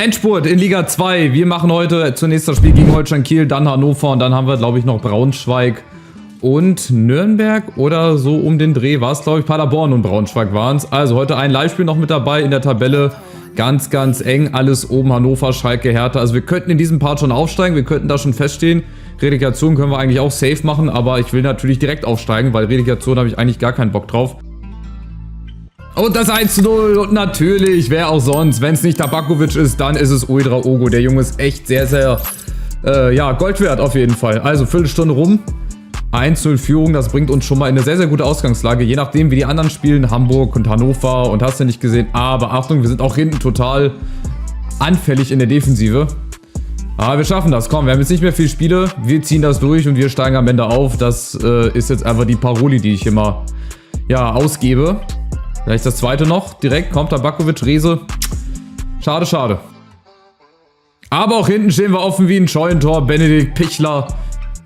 Endspurt in Liga 2. Wir machen heute zunächst das Spiel gegen Holstein Kiel, dann Hannover und dann haben wir, glaube ich, noch Braunschweig und Nürnberg oder so um den Dreh war es, glaube ich. Paderborn und Braunschweig waren es. Also heute ein Live-Spiel noch mit dabei in der Tabelle. Ganz, ganz eng. Alles oben Hannover, Schalke, Hertha. Also wir könnten in diesem Part schon aufsteigen. Wir könnten da schon feststehen. Relegation können wir eigentlich auch safe machen, aber ich will natürlich direkt aufsteigen, weil Relegation habe ich eigentlich gar keinen Bock drauf. Und das 1:0 und natürlich, wer auch sonst, wenn es nicht Tabakovic ist, dann ist es Ouedraogo. Der Junge ist echt sehr, sehr, ja, Gold wert auf jeden Fall. Also Viertelstunde rum, 1:0 Führung, das bringt uns schon mal in eine sehr, sehr gute Ausgangslage. Je nachdem, wie die anderen spielen, Hamburg und Hannover und hast du nicht gesehen. Aber Achtung, wir sind auch hinten total anfällig in der Defensive. Aber wir schaffen das, komm, wir haben jetzt nicht mehr viele Spiele. Wir ziehen das durch und wir steigen am Ende auf. Das ist jetzt einfach die Paroli, die ich immer, ja, ausgebe. Vielleicht das zweite noch. Direkt kommt Tabakovic, Rehse. Schade, schade. Aber auch hinten stehen wir offen wie ein Scheunentor. Benedikt Pichler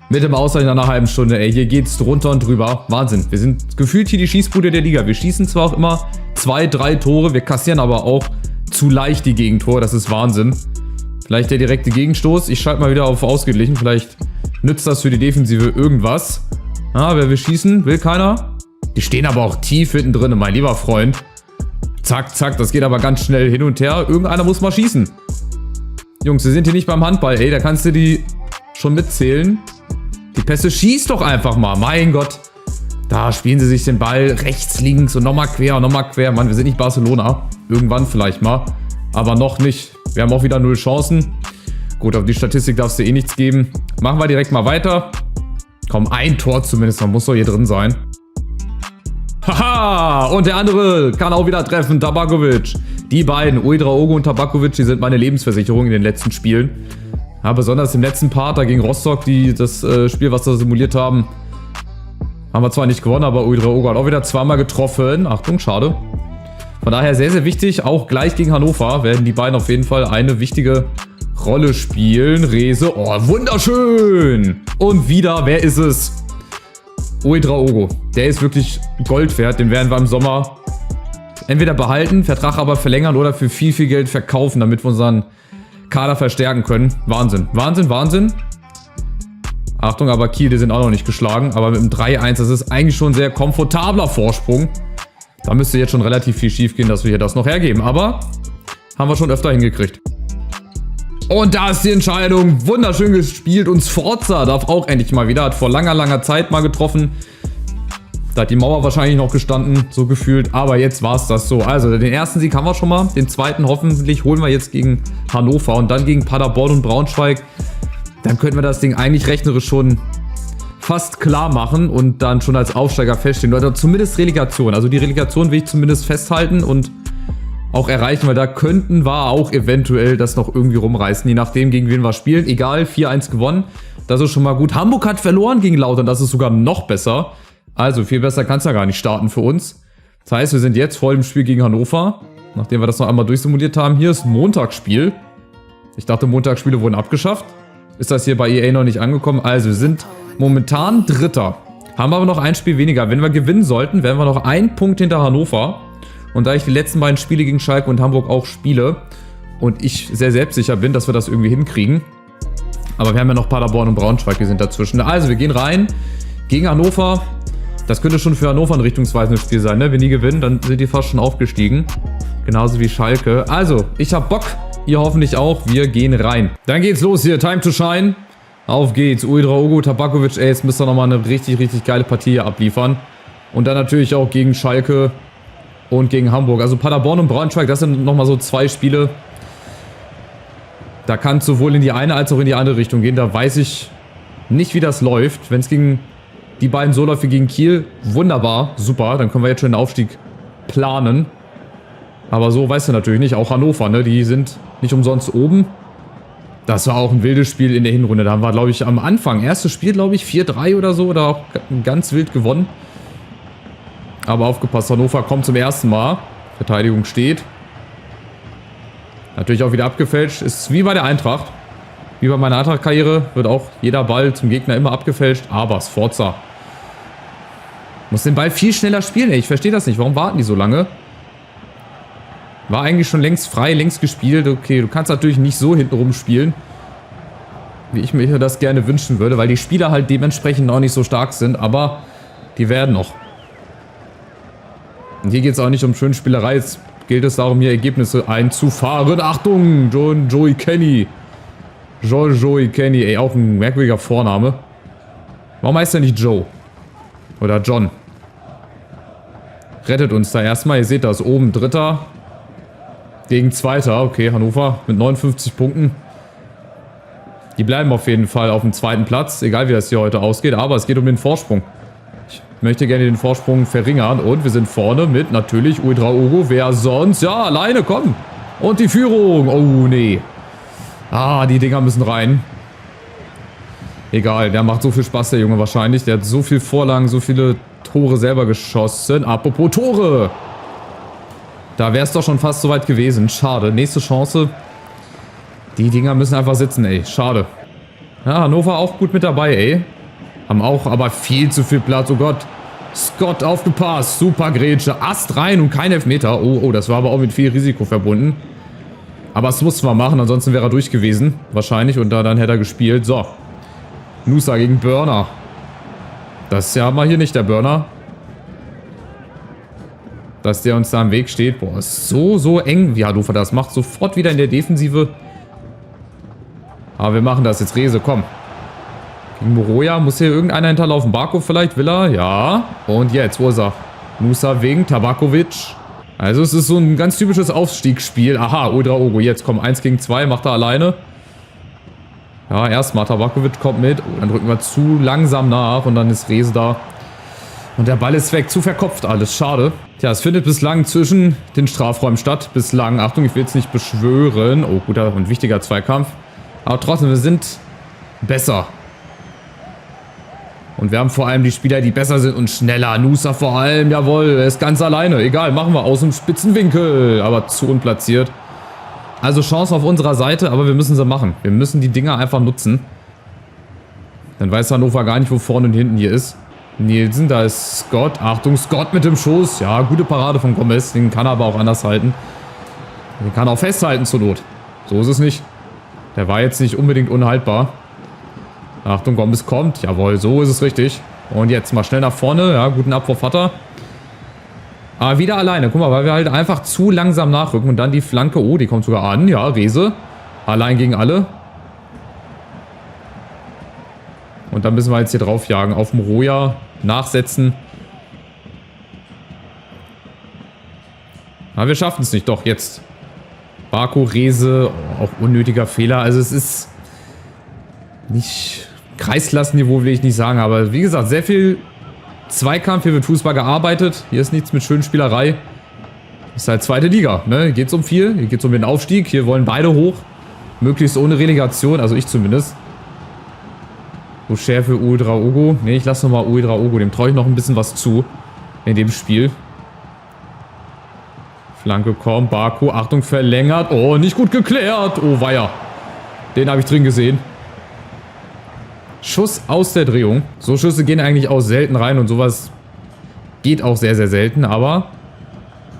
mit dem Ausgleich nach einer halben Stunde. Ey, hier geht's drunter und drüber. Wahnsinn. Wir sind gefühlt hier die Schießbude der Liga. Wir schießen zwar auch immer 2, 3 Tore. Wir kassieren aber auch zu leicht die Gegentore. Das ist Wahnsinn. Vielleicht der direkte Gegenstoß. Ich schalte mal wieder auf ausgeglichen. Vielleicht nützt das für die Defensive irgendwas. Ah, wer will schießen? Will keiner? Die stehen aber auch tief hinten drin, mein lieber Freund. Zack, zack, das geht aber ganz schnell hin und her. Irgendeiner muss mal schießen. Jungs, wir sind hier nicht beim Handball, ey. Da kannst du die schon mitzählen. Die Pässe schießt doch einfach mal, mein Gott. Da spielen sie sich den Ball rechts, links und nochmal quer und nochmal quer. Mann, wir sind nicht Barcelona. Irgendwann vielleicht mal. Aber noch nicht. Wir haben auch wieder 0 Chancen. Gut, auf die Statistik darfst du eh nichts geben. Machen wir direkt mal weiter. Komm, ein Tor zumindest, man muss doch hier drin sein. Haha, und der andere kann auch wieder treffen, Tabakovic. Die beiden, Ouedraogo und Tabakovic, die sind meine Lebensversicherung in den letzten Spielen. Ja, besonders im letzten Part, da gegen Rostock, das Spiel, was wir simuliert haben, haben wir zwar nicht gewonnen, aber Ouedraogo hat auch wieder zweimal getroffen. Achtung, schade. Von daher sehr, sehr wichtig, auch gleich gegen Hannover werden die beiden auf jeden Fall eine wichtige Rolle spielen. Rehse, oh, wunderschön. Und wieder, wer ist es? Ouedraogo, der ist wirklich Gold wert, den werden wir im Sommer entweder behalten, Vertrag aber verlängern oder für viel, viel Geld verkaufen, damit wir unseren Kader verstärken können. Wahnsinn, Wahnsinn, Wahnsinn. Achtung, aber Kiel, die sind auch noch nicht geschlagen, aber mit dem 3:1, das ist eigentlich schon ein sehr komfortabler Vorsprung. Da müsste jetzt schon relativ viel schief gehen, dass wir hier das noch hergeben, aber haben wir schon öfter hingekriegt. Und da ist die Entscheidung. Wunderschön gespielt. Und Sforza darf auch endlich mal wieder. Hat vor langer, langer Zeit mal getroffen. Da hat die Mauer wahrscheinlich noch gestanden, so gefühlt. Aber jetzt war es das so. Also den ersten Sieg haben wir schon mal. Den zweiten hoffentlich holen wir jetzt gegen Hannover. Und dann gegen Paderborn und Braunschweig. Dann könnten wir das Ding eigentlich rechnerisch schon fast klar machen. Und dann schon als Aufsteiger feststehen. Oder zumindest Relegation. Also die Relegation will ich zumindest festhalten und auch erreichen, weil da könnten wir auch eventuell das noch irgendwie rumreißen, je nachdem, gegen wen wir spielen. Egal, 4:1 gewonnen, das ist schon mal gut. Hamburg hat verloren gegen Lautern, das ist sogar noch besser. Also viel besser kann es ja gar nicht starten für uns. Das heißt, wir sind jetzt voll im Spiel gegen Hannover, nachdem wir das noch einmal durchsimuliert haben. Hier ist ein Montagsspiel. Ich dachte, Montagsspiele wurden abgeschafft. Ist das hier bei EA noch nicht angekommen? Also wir sind momentan Dritter. Haben aber noch ein Spiel weniger. Wenn wir gewinnen sollten, wären wir noch 1 Punkt hinter Hannover. Und da ich die letzten beiden Spiele gegen Schalke und Hamburg auch spiele und ich sehr selbstsicher bin, dass wir das irgendwie hinkriegen. Aber wir haben ja noch Paderborn und Braunschweig, die sind dazwischen. Also wir gehen rein gegen Hannover. Das könnte schon für Hannover ein richtungsweisendes Spiel sein, ne? Wenn die gewinnen, dann sind die fast schon aufgestiegen. Genauso wie Schalke. Also, ich hab Bock. Ihr hoffentlich auch. Wir gehen rein. Dann geht's los hier. Time to shine. Auf geht's. Ouedraogo, Tabakovic. Ey, jetzt müsst ihr nochmal eine richtig, richtig geile Partie hier abliefern. Und dann natürlich auch gegen Schalke und gegen Hamburg. Also Paderborn und Braunschweig, das sind nochmal so 2 Spiele. Da kann es sowohl in die eine als auch in die andere Richtung gehen. Da weiß ich nicht, wie das läuft. Wenn es gegen die beiden so läuft wie gegen Kiel, wunderbar, super. Dann können wir jetzt schon den Aufstieg planen. Aber so weißt du natürlich nicht. Auch Hannover, ne? Die sind nicht umsonst oben. Das war auch ein wildes Spiel in der Hinrunde. Da haben wir, glaube ich, am Anfang, erstes Spiel, glaube ich, 4:3 oder so. Oder auch ganz wild gewonnen. Aber aufgepasst, Hannover kommt zum ersten Mal. Verteidigung steht. Natürlich auch wieder abgefälscht. Ist wie bei der Eintracht. Wie bei meiner Eintracht-Karriere wird auch jeder Ball zum Gegner immer abgefälscht. Aber Sforza muss den Ball viel schneller spielen. Ey. Ich verstehe das nicht. Warum warten die so lange? War eigentlich schon längst frei, längst gespielt. Okay, du kannst natürlich nicht so hintenrum spielen, wie ich mir das gerne wünschen würde, weil die Spieler halt dementsprechend noch nicht so stark sind, aber die werden noch. Und hier geht es auch nicht um schöne Spielerei, jetzt gilt es darum, hier Ergebnisse einzufahren. Achtung, Joey Kenny. Joey Kenny, ey, auch ein merkwürdiger Vorname. Warum heißt er nicht Joe? Oder John? Rettet uns da erstmal, ihr seht das, oben Dritter gegen Zweiter. Okay, Hannover mit 59 Punkten. Die bleiben auf jeden Fall auf dem zweiten Platz, egal wie das hier heute ausgeht, aber es geht um den Vorsprung. Ich möchte gerne den Vorsprung verringern und wir sind vorne mit natürlich Ouedraogo. Wer sonst? Ja, alleine, komm. Und die Führung. Oh, nee. Ah, die Dinger müssen rein. Egal, der macht so viel Spaß, der Junge wahrscheinlich. Der hat so viel Vorlagen, so viele Tore selber geschossen. Apropos Tore. Da wäre es doch schon fast soweit gewesen. Schade. Nächste Chance. Die Dinger müssen einfach sitzen, ey. Schade. Ja, Hannover auch gut mit dabei, ey. Haben auch aber viel zu viel Platz. Oh Gott. Scott aufgepasst. Super Grätsche. Ast rein und kein Elfmeter. Oh, das war aber auch mit viel Risiko verbunden. Aber es mussten wir machen, ansonsten wäre er durch gewesen. Wahrscheinlich. Und dann hätte er gespielt. So. Nusa gegen Burner. Das ist ja mal hier nicht der Burner. Dass der uns da im Weg steht. Boah, ist so eng, wie Hannover das macht. Sofort wieder in der Defensive. Aber wir machen das jetzt. Rese, komm. Gegen Moroja. Muss hier irgendeiner hinterlaufen. Barko vielleicht? Will er? Ja. Und jetzt, wo ist er? Nusa winkt. Tabakovic. Also es ist so ein ganz typisches Aufstiegsspiel. Aha, Ouedraogo. Jetzt komm, 1 gegen 2. Macht er alleine. Ja, erstmal Tabakovic kommt mit. Oh, dann drücken wir zu langsam nach. Und dann ist Rese da. Und der Ball ist weg. Zu verkopft alles. Schade. Tja, es findet bislang zwischen den Strafräumen statt. Bislang. Achtung, ich will es nicht beschwören. Oh, guter und wichtiger Zweikampf. Aber trotzdem, wir sind besser. Und wir haben vor allem die Spieler, die besser sind und schneller. Nusa vor allem, jawohl, er ist ganz alleine. Egal, machen wir aus dem Spitzenwinkel. Aber zu unplatziert. Also Chance auf unserer Seite, aber wir müssen sie machen. Wir müssen die Dinger einfach nutzen. Dann weiß Hannover gar nicht, wo vorne und hinten hier ist. Nielsen, da ist Scott. Achtung, Scott mit dem Schuss. Ja, gute Parade von Gomez. Den kann er aber auch anders halten. Den kann er auch festhalten zur Not. So ist es nicht. Der war jetzt nicht unbedingt unhaltbar. Achtung, Gomez kommt. Jawohl, so ist es richtig. Und jetzt mal schnell nach vorne. Ja, guten Abwurf hat er. Aber wieder alleine. Guck mal, weil wir halt einfach zu langsam nachrücken. Und dann die Flanke. Oh, die kommt sogar an. Ja, Rese. Allein gegen alle. Und dann müssen wir jetzt hier drauf jagen. Auf Moroja. Nachsetzen. Aber wir schaffen es nicht. Doch, jetzt. Barko, Rese. Oh, auch unnötiger Fehler. Also es ist nicht Kreisklassenniveau, will ich nicht sagen. Aber wie gesagt, sehr viel Zweikampf. Hier wird Fußball gearbeitet. Hier ist nichts mit schönen Spielerei. Ist halt zweite Liga. Ne? Hier geht es um viel. Hier geht es um den Aufstieg. Hier wollen beide hoch. Möglichst ohne Relegation. Also ich zumindest. Boucher für Ouedraogo. Ne, ich lasse nochmal Ouedraogo. Dem traue ich noch ein bisschen was zu. In dem Spiel. Flanke kommt. Barko. Achtung, verlängert. Oh, nicht gut geklärt. Oh, weia. Den habe ich drin gesehen. Schuss aus der Drehung. So Schüsse gehen eigentlich auch selten rein. Und sowas geht auch sehr, sehr selten. Aber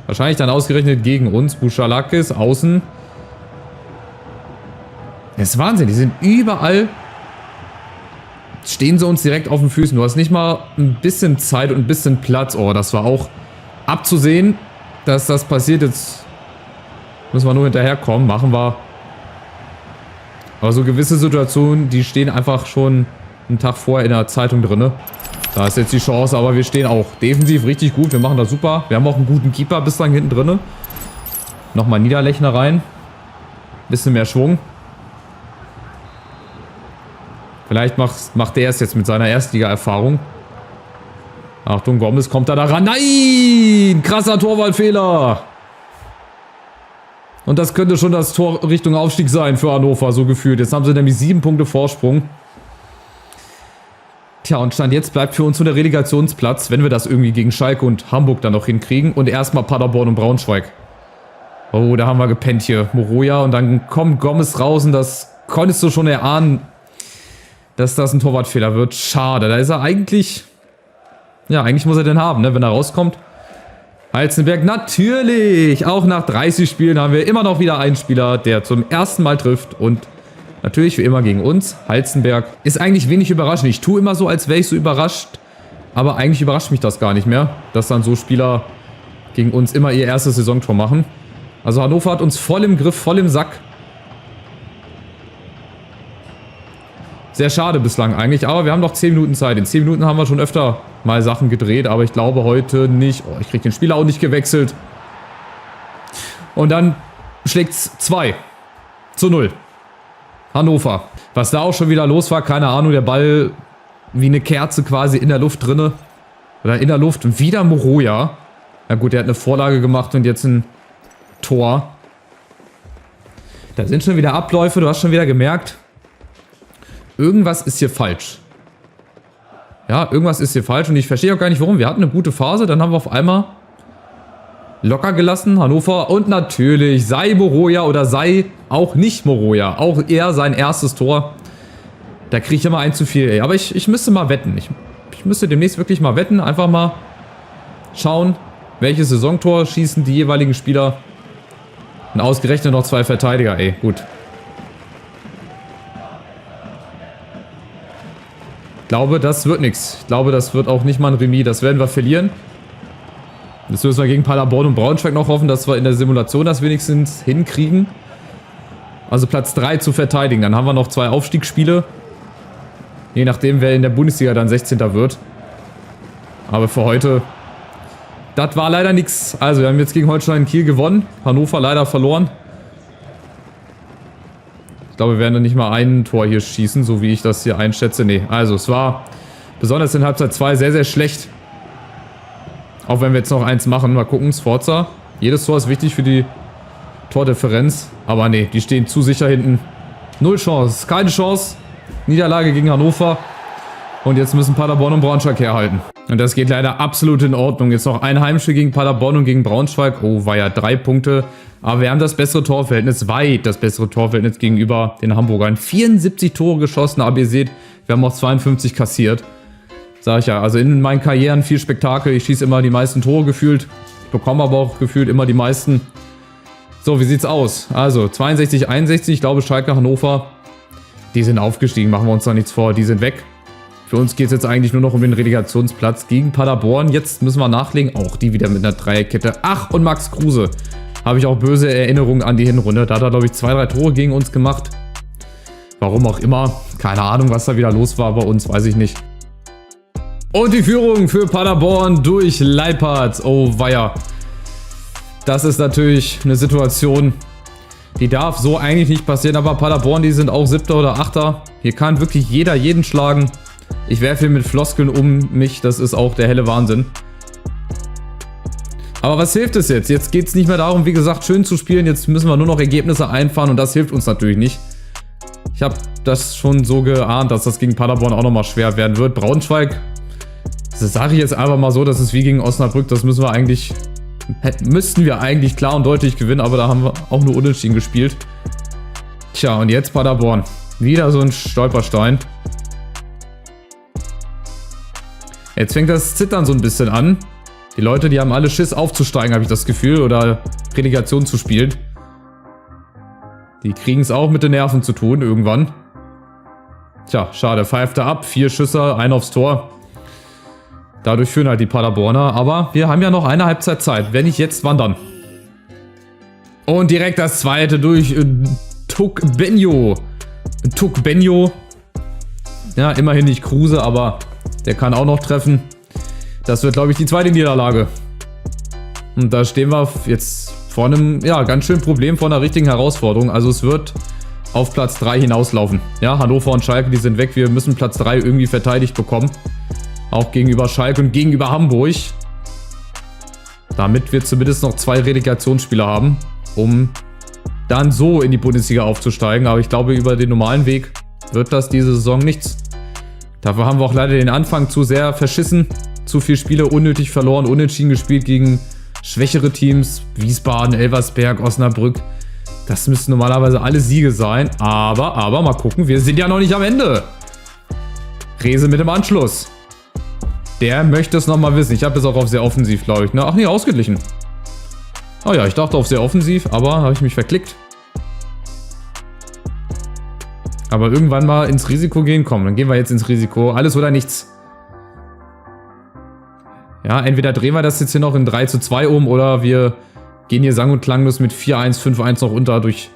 wahrscheinlich dann ausgerechnet gegen uns. Bouchalakis außen. Das ist Wahnsinn. Die sind überall. Stehen sie uns direkt auf den Füßen. Du hast nicht mal ein bisschen Zeit und ein bisschen Platz. Oh, das war auch abzusehen, dass das passiert. Jetzt müssen wir nur hinterherkommen. Machen wir. Aber so gewisse Situationen, die stehen einfach schon einen Tag vorher in der Zeitung drin. Da ist jetzt die Chance, aber wir stehen auch defensiv richtig gut. Wir machen das super. Wir haben auch einen guten Keeper bislang hinten drin. Nochmal Niederlechner rein. Bisschen mehr Schwung. Vielleicht macht der es jetzt mit seiner Erstliga-Erfahrung. Achtung, Gomez kommt da ran. Nein! Krasser Torwartfehler. Und das könnte schon das Tor Richtung Aufstieg sein für Hannover, so gefühlt. Jetzt haben sie nämlich 7 Punkte Vorsprung. Tja, und Stand jetzt bleibt für uns nur der Relegationsplatz, wenn wir das irgendwie gegen Schalke und Hamburg dann noch hinkriegen. Und erstmal Paderborn und Braunschweig. Oh, da haben wir gepennt hier. Moroja und dann kommt Gomez raus und das konntest du schon erahnen, dass das ein Torwartfehler wird. Schade, da ist er eigentlich. Ja, eigentlich muss er den haben, ne? Wenn er rauskommt. Heizenberg natürlich. Auch nach 30 Spielen haben wir immer noch wieder einen Spieler, der zum ersten Mal trifft. Und natürlich wie immer gegen uns. Heizenberg ist eigentlich wenig überraschend. Ich tue immer so, als wäre ich so überrascht. Aber eigentlich überrascht mich das gar nicht mehr, dass dann so Spieler gegen uns immer ihr erstes Saisontor machen. Also Hannover hat uns voll im Griff, voll im Sack. Sehr schade bislang eigentlich, aber wir haben noch 10 Minuten Zeit. In 10 Minuten haben wir schon öfter mal Sachen gedreht, aber ich glaube heute nicht. Oh, ich kriege den Spieler auch nicht gewechselt. Und dann schlägt es 2:0. Hannover. Was da auch schon wieder los war, keine Ahnung, der Ball wie eine Kerze quasi in der Luft drinne. Oder in der Luft. Und wieder Moroja. Na gut, der hat eine Vorlage gemacht und jetzt ein Tor. Da sind schon wieder Abläufe, du hast schon wieder gemerkt, irgendwas ist hier falsch. Ja, irgendwas ist hier falsch und ich verstehe auch gar nicht warum. Wir hatten eine gute Phase, dann haben wir auf einmal locker gelassen, Hannover. Und natürlich sei Moroja oder sei auch nicht Moroja. Auch er sein erstes Tor. Da kriege ich immer ein zu viel, ey. Aber ich müsste mal wetten. Ich müsste demnächst wirklich mal wetten. Einfach mal schauen, welches Saisontor schießen die jeweiligen Spieler. Und ausgerechnet noch 2 Verteidiger, ey. Gut. Ich glaube, das wird nichts. Ich glaube, das wird auch nicht mal ein Remis. Das werden wir verlieren. Jetzt müssen wir gegen Paderborn und Braunschweig noch hoffen, dass wir in der Simulation das wenigstens hinkriegen. Also Platz 3 zu verteidigen. Dann haben wir noch 2 Aufstiegsspiele. Je nachdem, wer in der Bundesliga dann 16. wird. Aber für heute, das war leider nichts. Also wir haben jetzt gegen Holstein Kiel gewonnen. Hannover leider verloren. Ich glaube, wir werden nicht mal ein Tor hier schießen, so wie ich das hier einschätze. Nee, also es war besonders in Halbzeit 2 sehr, sehr schlecht. Auch wenn wir jetzt noch eins machen. Mal gucken, Sforza. Jedes Tor ist wichtig für die Tordifferenz. Aber nee, die stehen zu sicher hinten. 0 Chance, keine Chance. Niederlage gegen Hannover. Und jetzt müssen Paderborn und Braunschweig herhalten. Und das geht leider absolut in Ordnung. Jetzt noch ein Heimspiel gegen Paderborn und gegen Braunschweig. Oh, war ja 3 Punkte. Aber wir haben das bessere Torverhältnis, weit das bessere Torverhältnis gegenüber den Hamburgern. 74 Tore geschossen, aber ihr seht, wir haben auch 52 kassiert. Sag ich ja, also in meinen Karrieren viel Spektakel. Ich schieße immer die meisten Tore gefühlt. Bekomme aber auch gefühlt immer die meisten. So, wie sieht's aus? Also 62, 61. Ich glaube, Schalke, Hannover, die sind aufgestiegen. Machen wir uns da nichts vor. Die sind weg. Für uns geht es jetzt eigentlich nur noch um den Relegationsplatz gegen Paderborn. Jetzt müssen wir nachlegen. Auch die wieder mit einer Dreierkette. Ach, und Max Kruse. Habe ich auch böse Erinnerungen an die Hinrunde. Da hat er, glaube ich, 2, 3 Tore gegen uns gemacht. Warum auch immer. Keine Ahnung, was da wieder los war bei uns. Weiß ich nicht. Und die Führung für Paderborn durch Leipertz. Oh weia. Das ist natürlich eine Situation, die darf so eigentlich nicht passieren. Aber Paderborn, die sind auch 7. oder 8. Hier kann wirklich jeder jeden schlagen. Ich werfe hier mit Floskeln um mich. Das ist auch der helle Wahnsinn. Aber was hilft es jetzt? Jetzt geht es nicht mehr darum, wie gesagt, schön zu spielen. Jetzt müssen wir nur noch Ergebnisse einfahren und das hilft uns natürlich nicht. Ich habe das schon so geahnt, dass das gegen Paderborn auch nochmal schwer werden wird. Braunschweig, das sage ich jetzt einfach mal so, das ist wie gegen Osnabrück. Das müssten wir eigentlich klar und deutlich gewinnen, aber da haben wir auch nur unentschieden gespielt. Tja, und jetzt Paderborn. Wieder so ein Stolperstein. Jetzt fängt das Zittern so ein bisschen an. Die Leute, die haben alle Schiss aufzusteigen, habe ich das Gefühl, oder Relegation zu spielen. Die kriegen es auch mit den Nerven zu tun, irgendwann. Tja, schade, pfeift er ab, 4 Schüsse, 1 aufs Tor. Dadurch führen halt die Paderborner, aber wir haben ja noch eine Halbzeit Zeit. Wenn nicht jetzt, wann dann? Und direkt das zweite durch Tukbenjo. Ja, immerhin nicht Kruse, aber der kann auch noch treffen. Das wird, glaube ich, die zweite Niederlage. Und da stehen wir jetzt vor einem, ja, ganz schönen Problem, vor einer richtigen Herausforderung. Also es wird auf Platz 3 hinauslaufen. Ja, Hannover und Schalke, die sind weg. Wir müssen Platz 3 irgendwie verteidigt bekommen. Auch gegenüber Schalke und gegenüber Hamburg. Damit wir zumindest noch 2 Relegationsspiele haben, um dann so in die Bundesliga aufzusteigen. Aber ich glaube, über den normalen Weg wird das diese Saison nichts. Dafür haben wir auch leider den Anfang zu sehr verschissen. Zu viele Spiele unnötig verloren, unentschieden gespielt gegen schwächere Teams. Wiesbaden, Elversberg, Osnabrück. Das müssten normalerweise alle Siege sein. Aber mal gucken, wir sind ja noch nicht am Ende. Rehse mit dem Anschluss. Der möchte es nochmal wissen. Ich habe das auch auf sehr offensiv, glaube ich. Ne? Ach nee, ausgeglichen. Oh ja, ich dachte auf sehr offensiv, aber habe ich mich verklickt. Aber irgendwann mal ins Risiko gehen. Komm, dann gehen wir jetzt ins Risiko. Alles oder nichts. Ja, entweder drehen wir das jetzt hier noch in 3:2 um oder wir gehen hier sang- und klanglos mit 4-1, 5-1 noch unter durch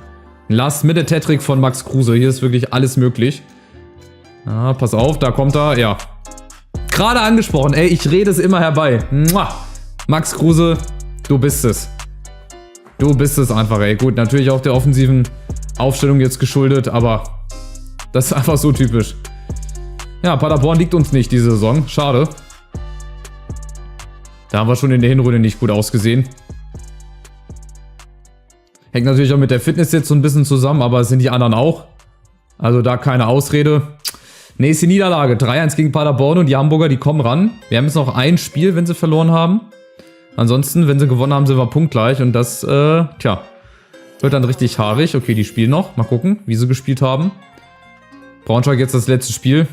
Last-Minute-Hattrick von Max Kruse. Hier ist wirklich alles möglich. Ja, pass auf, da kommt er. Ja. Gerade angesprochen. Ey, ich rede es immer herbei. Mua. Max Kruse, du bist es. Du bist es einfach, ey. Gut, natürlich auch der offensiven Aufstellung jetzt geschuldet, aber das ist einfach so typisch. Ja, Paderborn liegt uns nicht diese Saison. Schade. Da haben wir schon in der Hinrunde nicht gut ausgesehen. Hängt natürlich auch mit der Fitness jetzt so ein bisschen zusammen, aber es sind die anderen auch. Also da keine Ausrede. Nächste Niederlage, 3-1 gegen Paderborn und die Hamburger, die kommen ran. Wir haben jetzt noch ein Spiel, wenn sie verloren haben. Ansonsten, wenn sie gewonnen haben, sind wir punktgleich und das, tja, wird dann richtig haarig. Okay, die spielen noch. Mal gucken, wie sie gespielt haben. Braunschweig jetzt das letzte Spiel.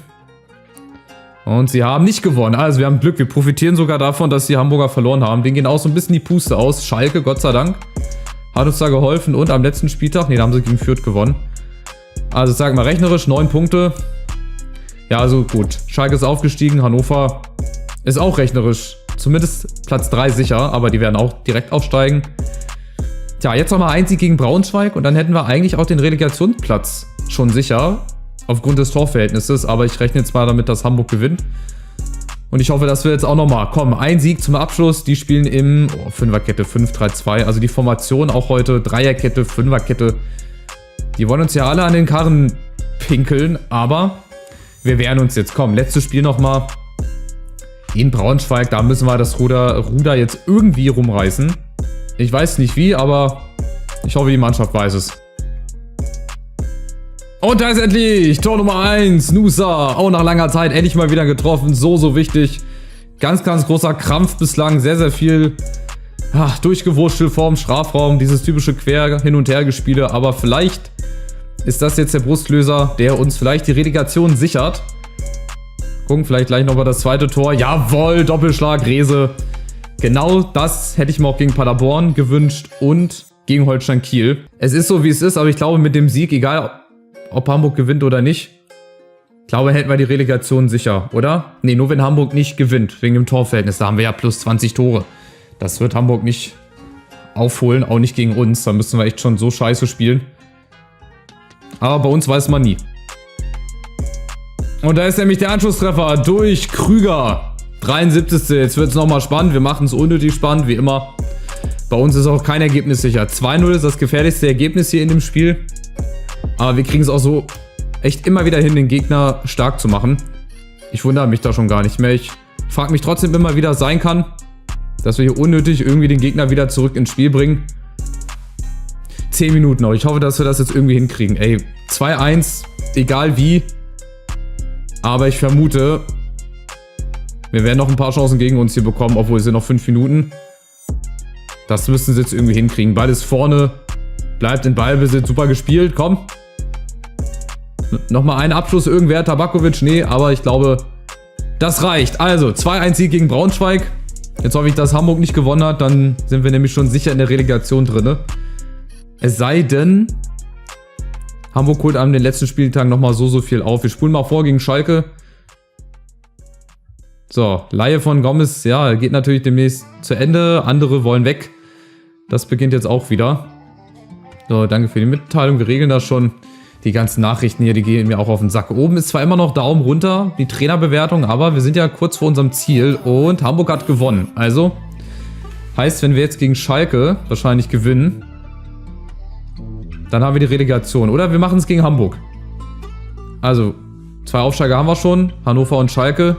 Und sie haben nicht gewonnen. Also wir haben Glück. Wir profitieren sogar davon, dass die Hamburger verloren haben. Denen gehen auch so ein bisschen die Puste aus. Schalke, Gott sei Dank, hat uns da geholfen. Und am letzten Spieltag, ne, da haben sie gegen Fürth gewonnen. Also sagen wir rechnerisch, 9 Punkte. Ja, also gut. Schalke ist aufgestiegen. Hannover ist auch rechnerisch zumindest Platz 3 sicher. Aber die werden auch direkt aufsteigen. Tja, jetzt nochmal ein Sieg gegen Braunschweig. Und dann hätten wir eigentlich auch den Relegationsplatz schon sicher. Aufgrund des Torverhältnisses, aber ich rechne jetzt mal damit, dass Hamburg gewinnt. Und ich hoffe, dass wir jetzt auch nochmal kommen. Ein Sieg zum Abschluss. Die spielen im Fünferkette 5-3-2. Also die Formation auch heute Dreierkette, Fünferkette. Die wollen uns ja alle an den Karren pinkeln, aber wir wehren uns jetzt. Komm, letztes Spiel nochmal. In Braunschweig, da müssen wir das Ruder jetzt irgendwie rumreißen. Ich weiß nicht wie, aber ich hoffe, die Mannschaft weiß es. Und da ist endlich Tor Nummer 1, Nusa, auch nach langer Zeit endlich mal wieder getroffen, so wichtig. Ganz großer Krampf bislang, sehr viel durchgewurschtelt vorm Strafraum, dieses typische Quer hin und her Gespiele, aber vielleicht ist das jetzt der Brustlöser, der uns vielleicht die Relegation sichert. Gucken vielleicht gleich nochmal das zweite Tor, jawohl, Doppelschlag, Rehse. Genau das hätte ich mir auch gegen Paderborn gewünscht und gegen Holstein Kiel. Es ist so wie es ist, aber ich glaube mit dem Sieg, egal ob Hamburg gewinnt oder nicht. Ich glaube, hätten wir die Relegation sicher, oder? Ne, nur wenn Hamburg nicht gewinnt, wegen dem Torverhältnis. Da haben wir ja plus 20 Tore. Das wird Hamburg nicht aufholen, auch nicht gegen uns. Da müssen wir echt schon so scheiße spielen. Aber bei uns weiß man nie. Und da ist nämlich der Anschlusstreffer durch Krüger. 73. Jetzt wird es nochmal spannend. Wir machen es unnötig spannend, wie immer. Bei uns ist auch kein Ergebnis sicher. 2-0 ist das gefährlichste Ergebnis hier in dem Spiel. Aber wir kriegen es auch so echt immer wieder hin, den Gegner stark zu machen. Ich wundere mich da schon gar nicht mehr. Ich frage mich trotzdem immer wieder, sein kann, dass wir hier unnötig irgendwie den Gegner wieder zurück ins Spiel bringen. 10 Minuten noch. Ich hoffe, dass wir das jetzt irgendwie hinkriegen. Ey, 2-1, egal wie. Aber ich vermute, wir werden noch ein paar Chancen gegen uns hier bekommen, obwohl es sind noch 5 Minuten. Das müssen sie jetzt irgendwie hinkriegen. Ball ist vorne. Bleibt in Ballbesitz, super gespielt, komm. Nochmal ein Abschluss, irgendwer, Tabakovic, nee, aber ich glaube, das reicht. Also, 2-1 Sieg gegen Braunschweig. Jetzt hoffe ich, dass Hamburg nicht gewonnen hat, dann sind wir nämlich schon sicher in der Relegation drin. Es sei denn, Hamburg holt an den letzten Spieltagen nochmal so viel auf. Wir spulen mal vor gegen Schalke. So, Leihe von Gomez, ja, geht natürlich demnächst zu Ende. Andere wollen weg. Das beginnt jetzt auch wieder. So, danke für die Mitteilung. Wir regeln das schon. Die ganzen Nachrichten hier, die gehen mir auch auf den Sack. Oben ist zwar immer noch Daumen runter, die Trainerbewertung, aber wir sind ja kurz vor unserem Ziel und Hamburg hat gewonnen. Also, heißt, wenn wir jetzt gegen Schalke wahrscheinlich gewinnen, dann haben wir die Relegation. Oder wir machen es gegen Hamburg. Also, 2 Aufsteiger haben wir schon, Hannover und Schalke.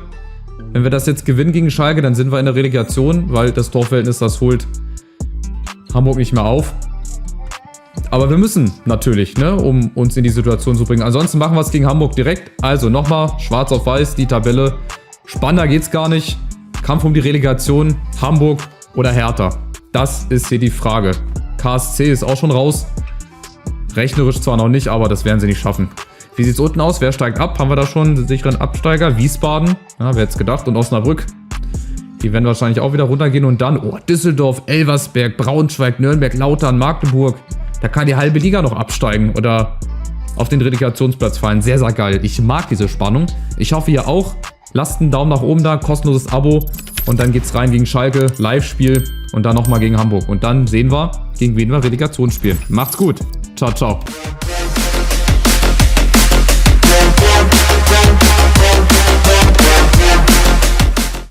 Wenn wir das jetzt gewinnen gegen Schalke, dann sind wir in der Relegation, weil das Torverhältnis, das holt Hamburg nicht mehr auf. Aber wir müssen natürlich, ne, um uns in die Situation zu bringen. Ansonsten machen wir es gegen Hamburg direkt. Also nochmal, schwarz auf weiß, die Tabelle. Spannender geht's gar nicht. Kampf um die Relegation, Hamburg oder Hertha. Das ist hier die Frage. KSC ist auch schon raus. Rechnerisch zwar noch nicht, aber das werden sie nicht schaffen. Wie sieht's unten aus? Wer steigt ab? Haben wir da schon einen sicheren Absteiger? Wiesbaden, ja, wer hätte es gedacht? Und Osnabrück. Die werden wahrscheinlich auch wieder runtergehen und dann, oh, Düsseldorf, Elversberg, Braunschweig, Nürnberg, Lautern, Magdeburg. Da kann die halbe Liga noch absteigen oder auf den Relegationsplatz fallen. Sehr, sehr geil. Ich mag diese Spannung. Ich hoffe, ihr auch. Lasst einen Daumen nach oben da, kostenloses Abo. Und dann geht's rein gegen Schalke, Live-Spiel und dann nochmal gegen Hamburg. Und dann sehen wir, gegen wen wir Relegation spielen. Macht's gut. Ciao, ciao.